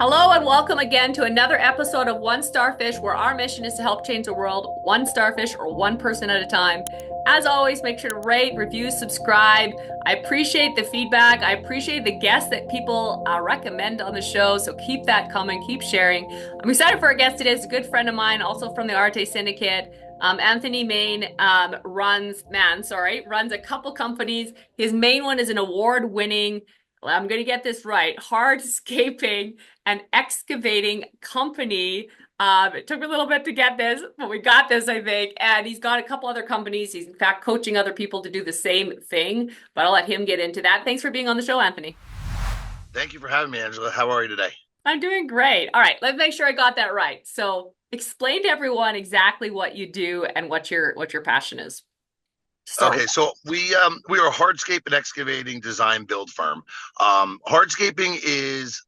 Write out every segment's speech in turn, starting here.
Hello and welcome again to another episode of One Starfish, where our mission is to help change the world one starfish or one person at a time. As always, make sure to rate, review, subscribe. I appreciate the feedback. I appreciate the guests that people recommend on the show. So keep that coming, keep sharing. I'm excited for our guest today. It's a good friend of mine, also from the Arte Syndicate. Anthony Mann runs a couple companies. His main one is an award-winning, I'm going to get this right, hardscaping and excavating company. It took me a little bit to get this, but we got this, I think. And he's got a couple other companies. He's in fact coaching other people to do the same thing, but I'll let him get into that. Thanks for being on the show, Anthony. Thank you for having me, Angela. How are you today? I'm doing great. All right, let's make sure I got that right. So explain to everyone exactly what you do and what your passion is. Start with Okay, so we are a hardscape and excavating design build firm. Hardscaping is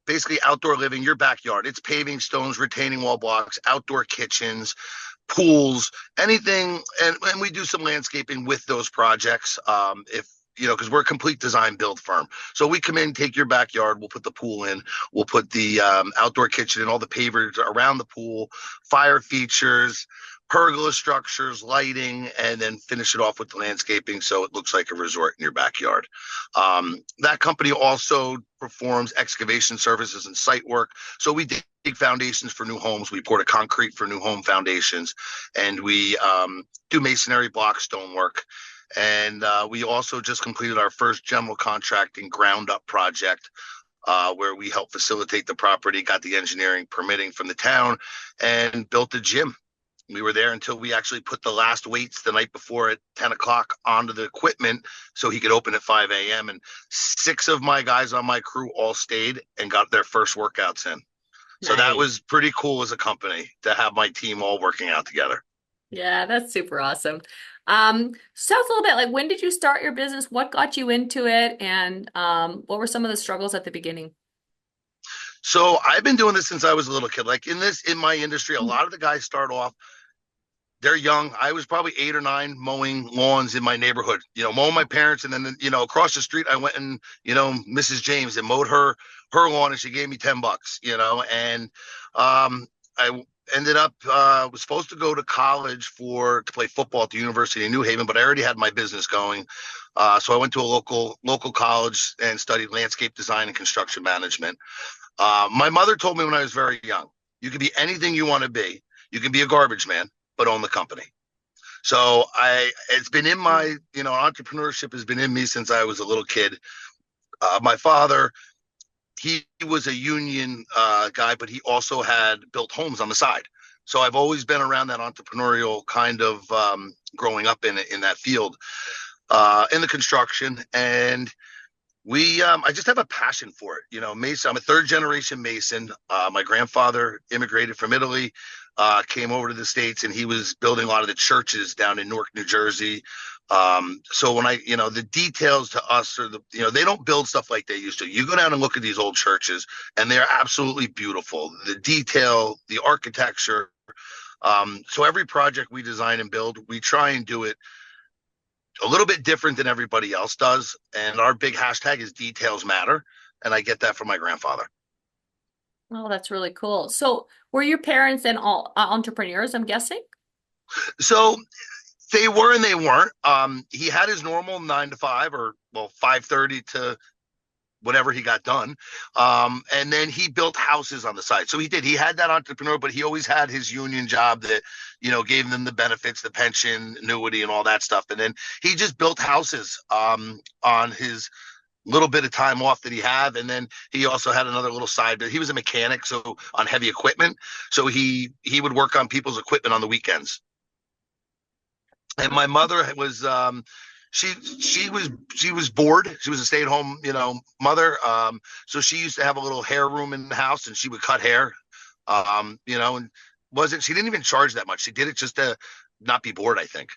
basically outdoor living, your backyard. It's paving stones, retaining wall blocks, outdoor kitchens, pools, anything, and we do some landscaping with those projects. If you know, because we're a complete design build firm. So we come in, take your backyard, we'll put the pool in, we'll put the outdoor kitchen and all the pavers around the pool, fire features, pergola structures, lighting, and then finish it off with the landscaping so it looks like a resort in your backyard. That company also performs excavation services and site work. So we dig foundations for new homes. We pour the concrete for new home foundations, and we do masonry, block, stone work. And we also just completed our first general contracting ground up project where we helped facilitate the property, got the engineering permitting from the town, and built a gym. We were there until we actually put the last weights the night before at 10 o'clock onto the equipment so he could open at 5 a.m. And 6 of my guys on my crew all stayed and got their first workouts in. So that nice. was pretty cool as a company to have my team all working out together. Yeah, that's super awesome. So tell us a little bit, like when did you start your business? What got you into it? And what were some of the struggles at the beginning? So I've been doing this since I was a little kid. Like in my industry, a lot of the guys start off, they're young. I was probably 8 or 9 mowing lawns in my neighborhood, mowing my parents. And then, across the street, I went and, Mrs. James and mowed her lawn and she gave me $10, and I ended up, was supposed to go to college to play football at the University of New Haven, but I already had my business going. So I went to a local college and studied landscape design and construction management. My mother told me when I was very young, you can be anything you want to be. You can be a garbage man, but own the company. So it's been in my, entrepreneurship has been in me since I was a little kid. My father, he was a union guy, but he also had built homes on the side. So I've always been around that entrepreneurial kind of growing up in that field, in the construction. And I just have a passion for it. Mason, I'm a third generation Mason. My grandfather immigrated from Italy, came over to the States, and he was building a lot of the churches down in Newark, New Jersey. So when the details to us are they don't build stuff like they used to. You go down and look at these old churches and they're absolutely beautiful. The detail, the architecture. So every project we design and build, we try and do it a little bit different than everybody else does. And our big hashtag is details matter. And I get that from my grandfather. Oh, that's really cool. So were your parents then all entrepreneurs, I'm guessing? So they were and they weren't. He had his normal 9 to 5 or 5:30 to whatever he got done. And then he built houses on the side. So he had that entrepreneur, but he always had his union job that, gave them the benefits, the pension, annuity, and all that stuff. And then he just built houses on his little bit of time off that he had. And then he also had another little side, but he was a mechanic. So on heavy equipment. So he would work on people's equipment on the weekends. And my mother was, she was bored. She was a stay-at-home, mother. So she used to have a little hair room in the house, and she would cut hair. And she didn't even charge that much. She did it just to not be bored, I think.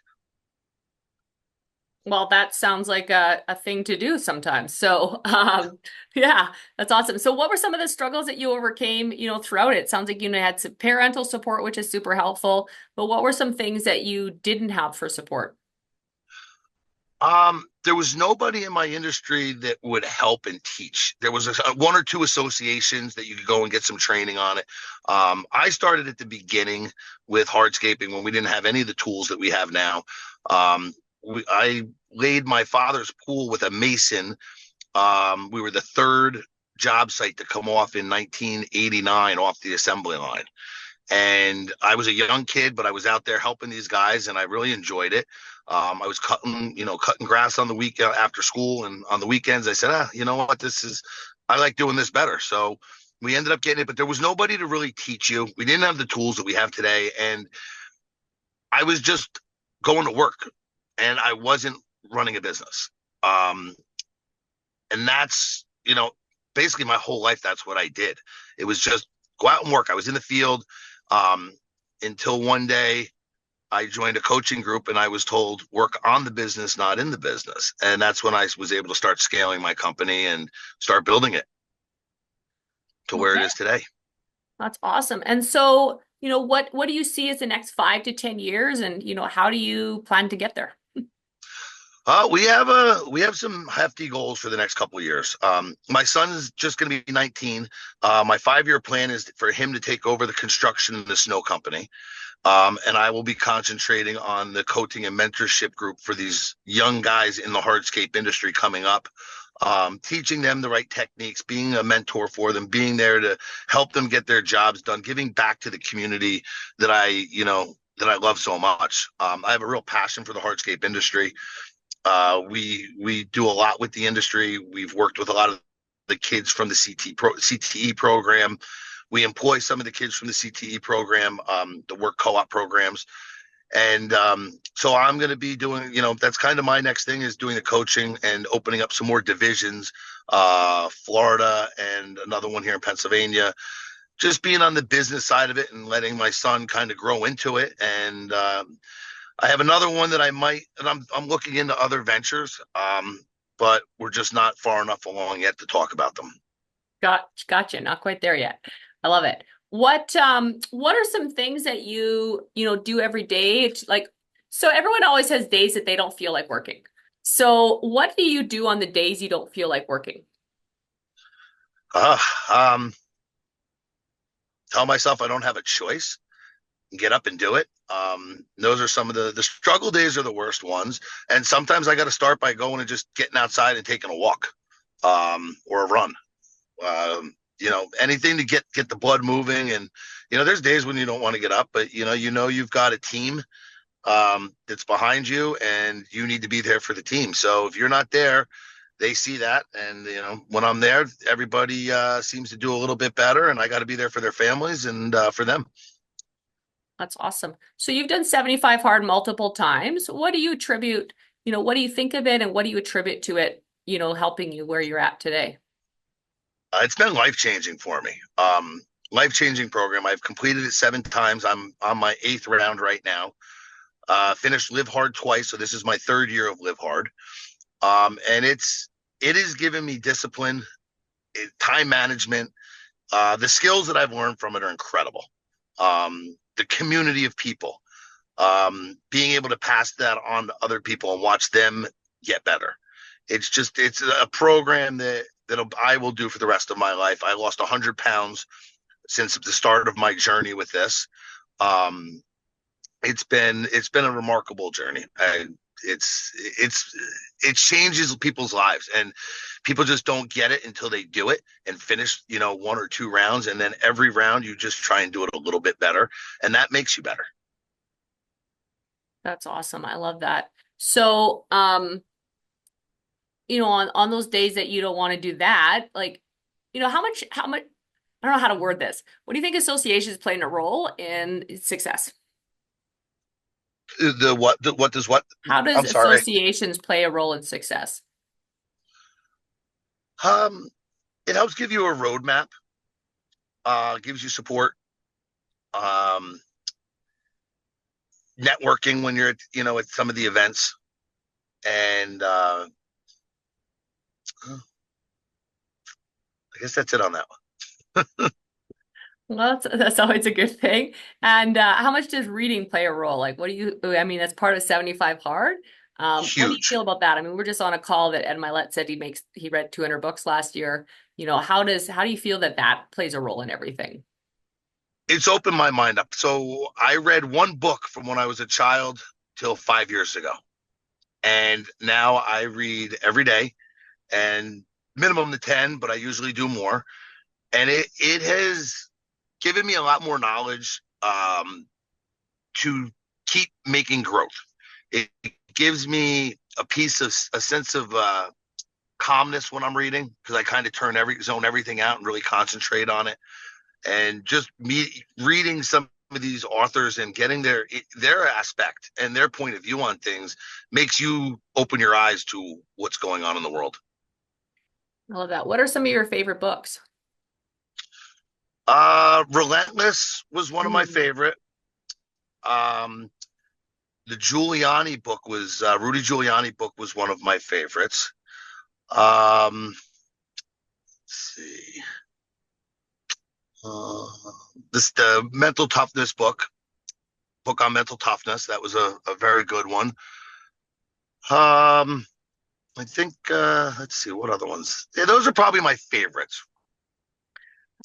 Well, that sounds like a thing to do sometimes. So, yeah, that's awesome. So what were some of the struggles that you overcame, throughout it? It sounds like you had some parental support, which is super helpful. But what were some things that you didn't have for support? There was nobody in my industry that would help and teach. There was one or two associations that you could go and get some training on it. I started at the beginning with hardscaping when we didn't have any of the tools that we have now. I laid my father's pool with a mason. We were the third job site to come off in 1989 off the assembly line. And I was a young kid, but I was out there helping these guys, and I really enjoyed it. I was cutting grass on the week after school, and on the weekends, I said, you know what, I like doing this better. So we ended up getting it, but there was nobody to really teach you. We didn't have the tools that we have today, and I was just going to work, and I wasn't running a business. And that's, basically my whole life, that's what I did. It was just go out and work. I was in the field um, until one day I joined a coaching group and I was told work on the business, not in the business. And that's when I was able to start scaling my company and start building it to where it Okay, is today. that's awesome. And so, what do you see as the next 5 to 10 years, and how do you plan to get there? We have some hefty goals for the next couple of years. My son is just going to be 19. My 5-year plan is for him to take over the construction of the snow company. And I will be concentrating on the coaching and mentorship group for these young guys in the hardscape industry coming up, teaching them the right techniques, being a mentor for them, being there to help them get their jobs done, giving back to the community that I love so much. I have a real passion for the hardscape industry. We do a lot with the industry. We've worked with a lot of the kids from the CTE program. We employ some of the kids from the CTE program, the work co-op programs. And so I'm going to be doing, that's kind of my next thing, is doing the coaching and opening up some more divisions, Florida and another one here in Pennsylvania, just being on the business side of it and letting my son kind of grow into it. And I have another one that I'm looking into other ventures, but we're just not far enough along yet to talk about them. Gotcha. Not quite there yet. I love it. What are some things that you do every day? So everyone always has days that they don't feel like working. So what do you do on the days you don't feel like working? Uh, um, Tell myself I don't have a choice. Get up and do it. Those are some of the struggle days are the worst ones. And sometimes I got to start by going and just getting outside and taking a walk, or a run. Anything to get the blood moving. And, there's days when you don't want to get up, but you've got a team, that's behind you and you need to be there for the team. So if you're not there, they see that. And, when I'm there, everybody, seems to do a little bit better, and I got to be there for their families and, for them. That's awesome. So you've done 75 hard multiple times. What do you attribute, what do you think of it, and what do you attribute to it, helping you where you're at today? It's been life-changing for me. Life-changing program. I've completed it 7 times. I'm on my 8th round right now. Finished Live Hard twice, so this is my 3rd year of Live Hard. And it has given me discipline, time management. The skills that I've learned from it are incredible. The community of people, being able to pass that on to other people and watch them get better. It's a program that I will do for the rest of my life. I lost 100 pounds since the start of my journey with this. It's been a remarkable journey. It changes people's lives, and people just don't get it until they do it and finish, 1 or 2 rounds. And then every round you just try and do it a little bit better, and that makes you better. That's awesome. I love that. So, on those days that you don't want to do that, how much, I don't know how to word this. What do you think associations play in a role in success? What does what? How does I'm sorry. associations play a role in success? Um, it helps give you a roadmap, gives you support, um, networking when you're at some of the events, and I guess that's it on that one. Well, that's always a good thing. And how much does reading play a role? Like, what do you, I mean, that's part of 75 hard. What do you Huge. feel about that? I mean, we're just on a call that Ed Milet said he read 200 books last year. How do you feel that that plays a role in everything? It's opened my mind up. So I read one book from when I was a child till 5 years ago. And now I read every day and minimum to 10, but I usually do more. And it has given me a lot more knowledge to keep making growth. It gives me a sense of calmness when I'm reading because I kind of zone everything out and really concentrate on it. And just me reading some of these authors and getting their aspect and their point of view on things makes you open your eyes to what's going on in the world. I love that. What are some of your favorite books? Relentless was one of my Mm. favorite. Um, the Giuliani book was Rudy Giuliani book was one of my favorites. Let's see, uh, this the mental toughness book on mental toughness. That was a very good one. Um, I think let's see what other ones. Yeah, those are probably my favorites.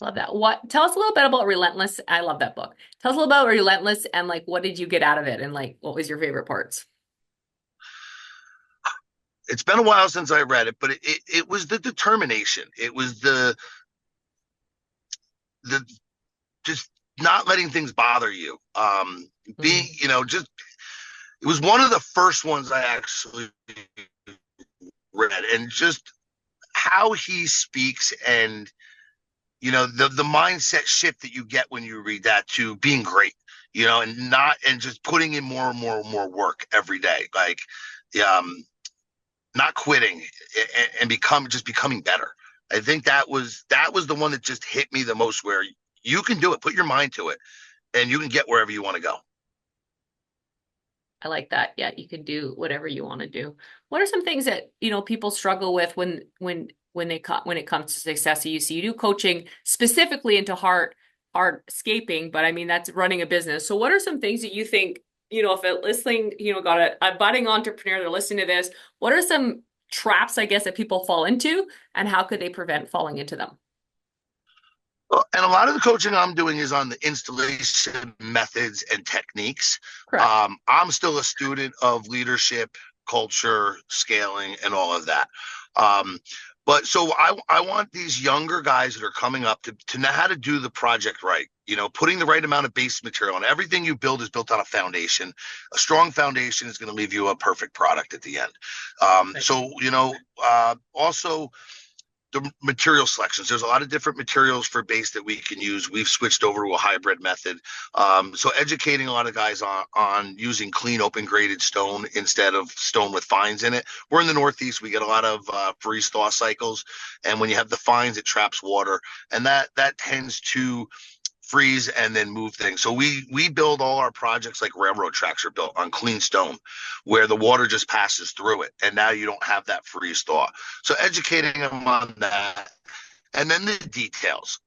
I love that. Tell us a little bit about Relentless. I love that book. Tell us a little about Relentless and like what did you get out of it and like what was your favorite parts? It's been a while since I read it, but it was the determination. It was the just not letting things bother you. Being, Mm. just it was one of the first ones I actually read, and just how he speaks, and the mindset shift that you get when you read that to being great, and just putting in more and more and more work every day, like not quitting and becoming better. I think that was the one that just hit me the most, where you can do it, put your mind to it, and you can get wherever you want to go. I like that. Yeah, you can do whatever you want to do. What are some things that, people struggle with when it comes to success? You do coaching specifically into hardscaping, but I mean that's running a business. So what are some things that you think, if a listening, got a budding entrepreneur, they're listening to this, what are some traps, I guess, that people fall into and how could they prevent falling into them? Well, and a lot of the coaching I'm doing is on the installation methods and techniques. Correct. I'm still a student of leadership, culture, scaling, and all of that. Um, but so I want these younger guys that are coming up to know how to do the project right. Putting the right amount of base material on everything you build is built on a foundation. A strong foundation is going to leave you a perfect product at the end. Right. Also the material selections. There's a lot of different materials for base that we can use. We've switched over to a hybrid method. So educating a lot of guys on using clean, open graded stone instead of stone with fines in it. We're in the Northeast. We get a lot of freeze thaw cycles. And when you have the fines, it traps water. And that tends to freeze and then move things. So we build all our projects like railroad tracks are built on clean stone, where the water just passes through it, and now you don't have that freeze thaw. So educating them on that, and then the details.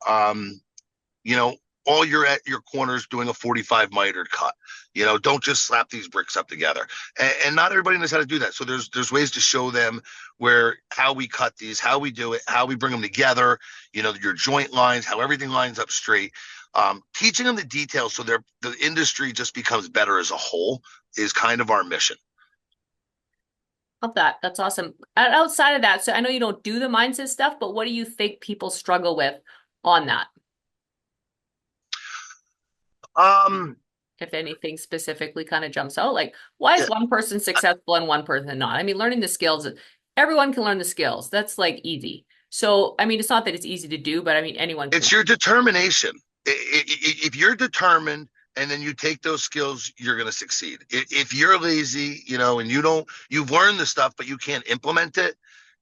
You know, all you're at your corners doing a 45 miter cut. Don't just slap these bricks up together. And not everybody knows how to do that. So there's ways to show them how we cut these, how we do it, how we bring them together. Your joint lines, how everything lines up straight. Teaching them the details so the industry just becomes better as a whole is kind of our mission. Love that. That's awesome. Outside of that, so I know you don't do the mindset stuff, but what do you think people struggle with on that? Um, If anything specifically kind of jumps out, like why is yeah, one person successful and one person not? I mean, learning the skills, everyone can learn the skills. That's like easy. So, I mean, it's not that it's easy to do, but I mean, anyone can. it's your determination. If you're determined and then you take those skills, you're going to succeed. If you're lazy, and you've learned the stuff, but you can't implement it,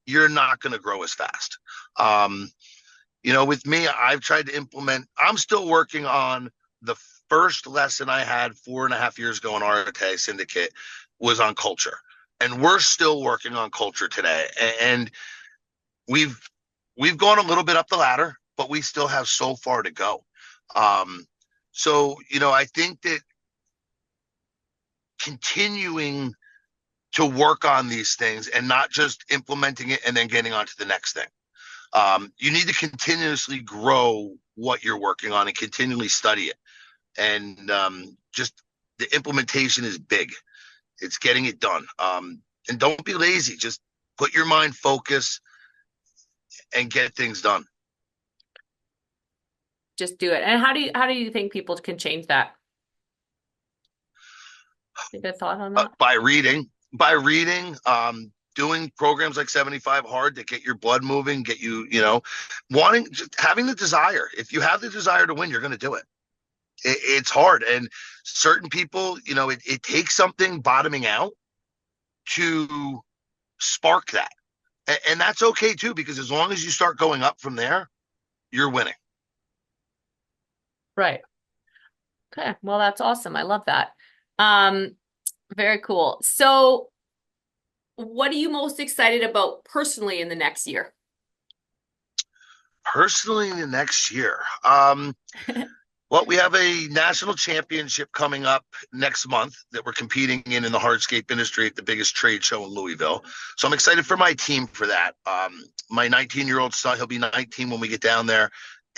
you're not going to grow as fast. With me, I've tried to implement, I'm still working on the first lesson I had 4.5 years ago in RTA Syndicate was on culture. And we're still working on culture today. And we've gone a little bit up the ladder, but we still have so far to go. So I think that continuing to work on these things and not just implementing it and then getting on to the next thing. You need to continuously grow what you're working on and continually study it. And just the implementation is big. It's getting it done. And don't be lazy. Just put your mind focus and get things done. Just do it. And how do you think people can change that? Take a thought on that? By reading, doing programs like 75 Hard that get your blood moving, get you, wanting, just having the desire. If you have the desire to win, you're going to do it. It's hard. And certain people, it takes something bottoming out to spark that. And that's okay too, because as long as you start going up from there, you're winning. Right. Okay. Well, that's awesome. I love that. Very cool. So what are you most excited about personally in the next year? Personally, in the next year, well, we have a national championship coming up next month that we're competing in the hardscape industry at the biggest trade show in Louisville. So I'm excited for my team for that. My 19-year-old son, he'll be 19 when we get down there.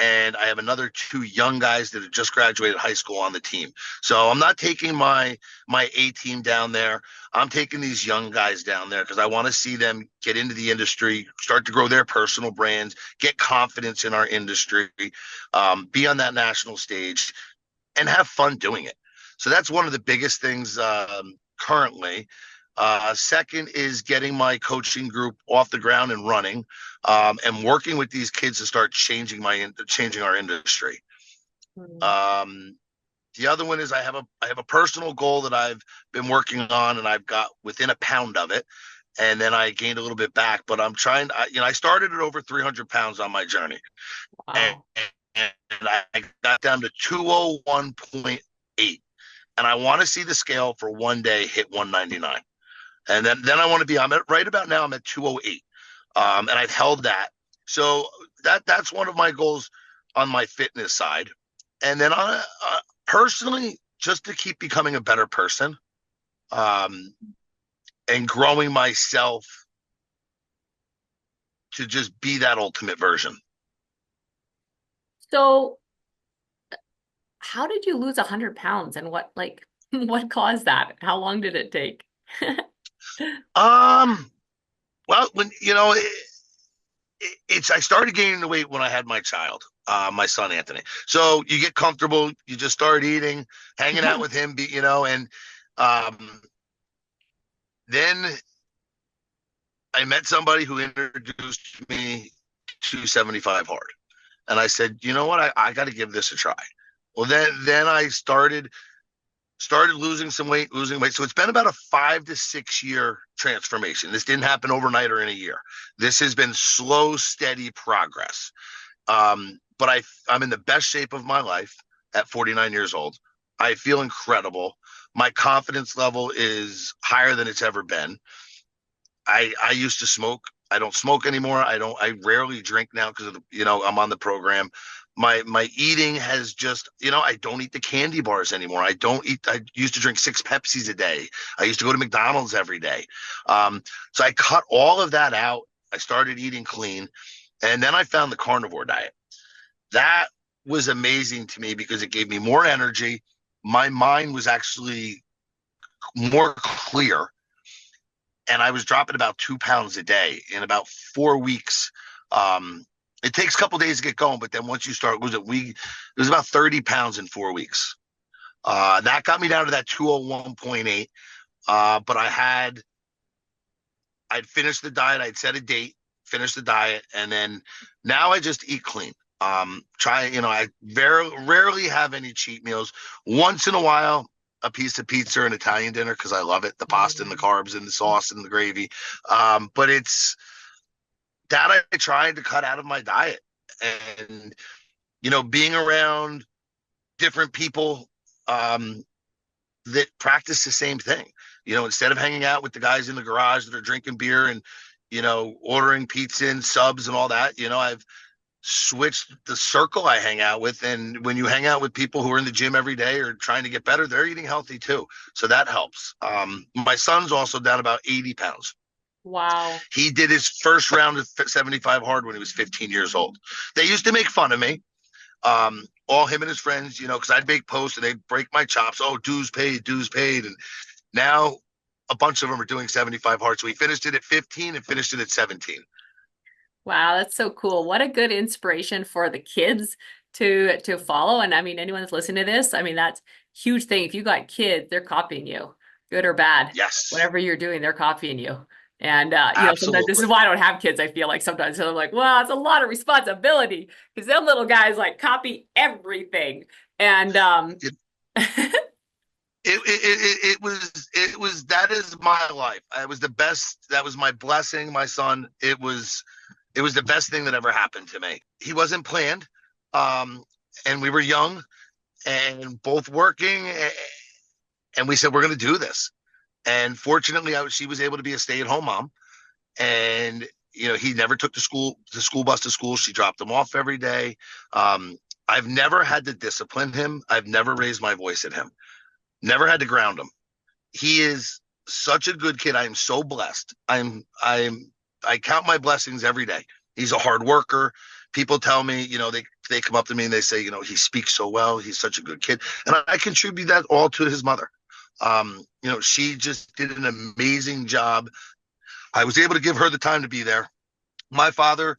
And I have another 2 young guys that have just graduated high school on the team. So I'm not taking my A team down there. I'm taking these young guys down there because I want to see them get into the industry, start to grow their personal brands, get confidence in our industry, be on that national stage, and have fun doing it. So that's one of the biggest things currently. Second is getting my coaching group off the ground and running, and working with these kids to start changing our industry. Mm-hmm. The other one is I have a personal goal that I've been working on, and I've got within a pound of it, and then I gained a little bit back. But I'm trying. I started at over 300 pounds on my journey, wow. and I got down to 201.8, and I want to see the scale for one day hit 199. And then I want to be, right about now, I'm at 208. And I've held that. So that's one of my goals on my fitness side. And then personally, just to keep becoming a better person, and growing myself to just be that ultimate version. So how did you lose 100 pounds and what caused that? How long did it take? Well, when I started gaining the weight when I had my child, my son Anthony. So you get comfortable, you just start eating, hanging out with him, and then I met somebody who introduced me to 75 Hard, and I said, you know what, I got to give this a try. Well, then I started losing weight. So it's been about a 5 to 6 year transformation. This didn't happen overnight or in a year. This has been slow, steady progress. But I'm in the best shape of my life at 49 years old. I feel incredible. My confidence level is higher than it's ever been. I used to smoke. I don't smoke anymore. I rarely drink now because of I'm on the program. My eating has just, I don't eat the candy bars anymore. I used to drink 6 Pepsis a day. I used to go to McDonald's every day. So I cut all of that out. I started eating clean. And then I found the carnivore diet. That was amazing to me because it gave me more energy. My mind was actually more clear. And I was dropping about 2 pounds a day in about 4 weeks. It takes a couple days to get going, but then once you start, it was about 30 pounds in 4 weeks. That got me down to that 201.8. But I'd finished the diet. I'd set a date, finished the diet. And then now I just eat clean. I rarely have any cheat meals. Once in a while, a piece of pizza or an Italian dinner, because I love it. The pasta and the carbs and the sauce and the gravy. But it's that I tried to cut out of my diet, and being around different people that practice the same thing. Instead of hanging out with the guys in the garage that are drinking beer and ordering pizza and subs and all that, I've switched the circle I hang out with. And when you hang out with people who are in the gym every day or trying to get better, they're eating healthy too. So that helps. My son's also down about 80 pounds. Wow. He did his first round of 75 hard when he was 15 years old. They used to make fun of me. All him and his friends, because I'd make posts and they'd break my chops. Oh, dues paid, dues paid. And now a bunch of them are doing 75 hard. So he finished it at 15 and finished it at 17. Wow, that's so cool. What a good inspiration for the kids to follow. And I mean, anyone that's listening to this, I mean, that's a huge thing. If you got kids, they're copying you, good or bad. Yes. Whatever you're doing, they're copying you. And sometimes this is Absolutely. why I don't have kids. I feel like sometimes I'm like, well, it's a lot of responsibility because them little guys like copy everything. And It, it was that is my life. It was the best. That was my blessing, my son. It was the best thing that ever happened to me. He wasn't planned. And we were young and both working, and we said, we're going to do this. And fortunately, she was able to be a stay-at-home mom. And, he never took the school bus to school. She dropped him off every day. I've never had to discipline him. I've never raised my voice at him. Never had to ground him. He is such a good kid. I am so blessed. I count my blessings every day. He's a hard worker. People tell me, they come up to me and they say, he speaks so well. He's such a good kid. And I contribute that all to his mother. She just did an amazing job. I was able to give her the time to be there. My father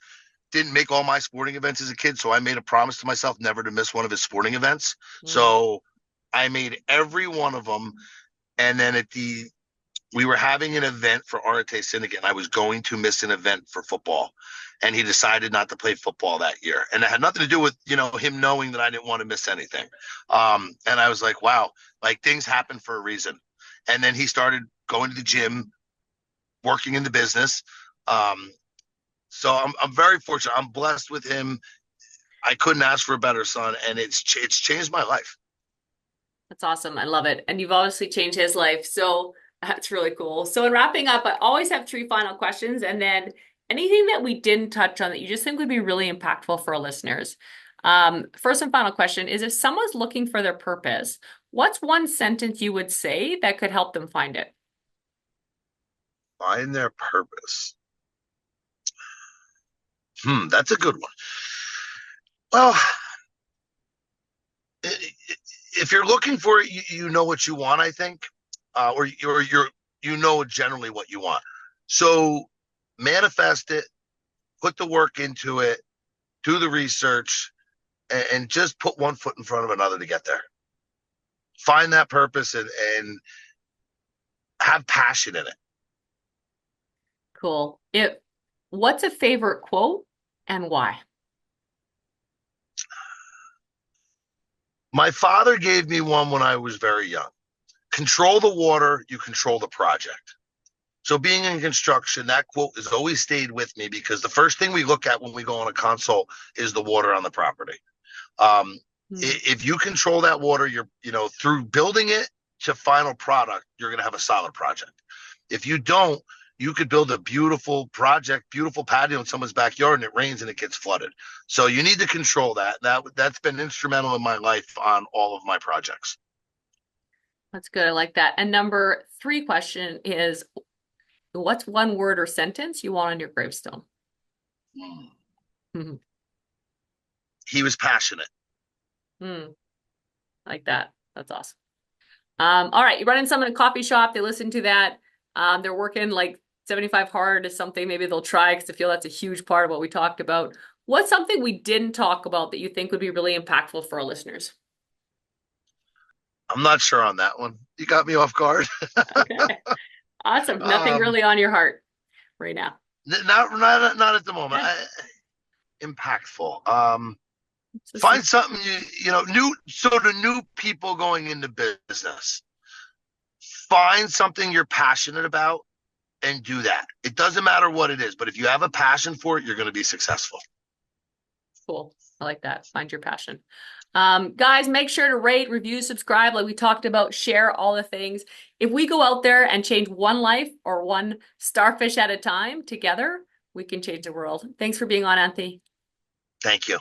didn't make all my sporting events as a kid, so I made a promise to myself never to miss one of his sporting events. So I made every one of them. And then we were having an event for Arate Syndicate, and I was going to miss an event for football. And he decided not to play football that year. And it had nothing to do with, him knowing that I didn't want to miss anything. And I was like, wow, like things happen for a reason. And then he started going to the gym, working in the business. So I'm very fortunate. I'm blessed with him. I couldn't ask for a better son, and it's changed my life. That's awesome. I love it. And you've obviously changed his life. So that's really cool. So in wrapping up, I always have three final questions. And then anything that we didn't touch on that you just think would be really impactful for our listeners. First and final question is, if someone's looking for their purpose, what's one sentence you would say that could help them find it? Find their purpose. That's a good one. Well, if you're looking for it, you know what you want, I think, or you're generally what you want. So manifest it, put the work into it, do the research, and just put one foot in front of another to get there. Find that purpose and have passion in it. Cool. What's a favorite quote and why? My father gave me one when I was very young. Control the water, you control the project. So being in construction, that quote has always stayed with me because the first thing we look at when we go on a consult is the water on the property. If you control that water, you're, through building it to final product, you're going to have a solid project. If you don't, you could build a beautiful project, beautiful patio in someone's backyard, and it rains and it gets flooded. So you need to control that. That's been instrumental in my life on all of my projects. That's good. I like that. And number 3 question is, what's one word or sentence you want on your gravestone? He was passionate. Like that. That's awesome. All right. You're running someone in a coffee shop. They listen to that. They're working like 75 hard is something maybe they'll try because I feel that's a huge part of what we talked about. What's something we didn't talk about that you think would be really impactful for our listeners? I'm not sure on that one. You got me off guard. Okay. Awesome. Nothing really on your heart right now. Not at the moment. Impactful. Find something new. So to new people going into business, find something you're passionate about and do that. It doesn't matter what it is, but if you have a passion for it, you're going to be successful. Cool. I like that. Find your passion. Guys, make sure to rate, review, subscribe, like we talked about, share all the things. If we go out there and change one life or one starfish at a time together, we can change the world. Thanks for being on, Anthony. Thank you.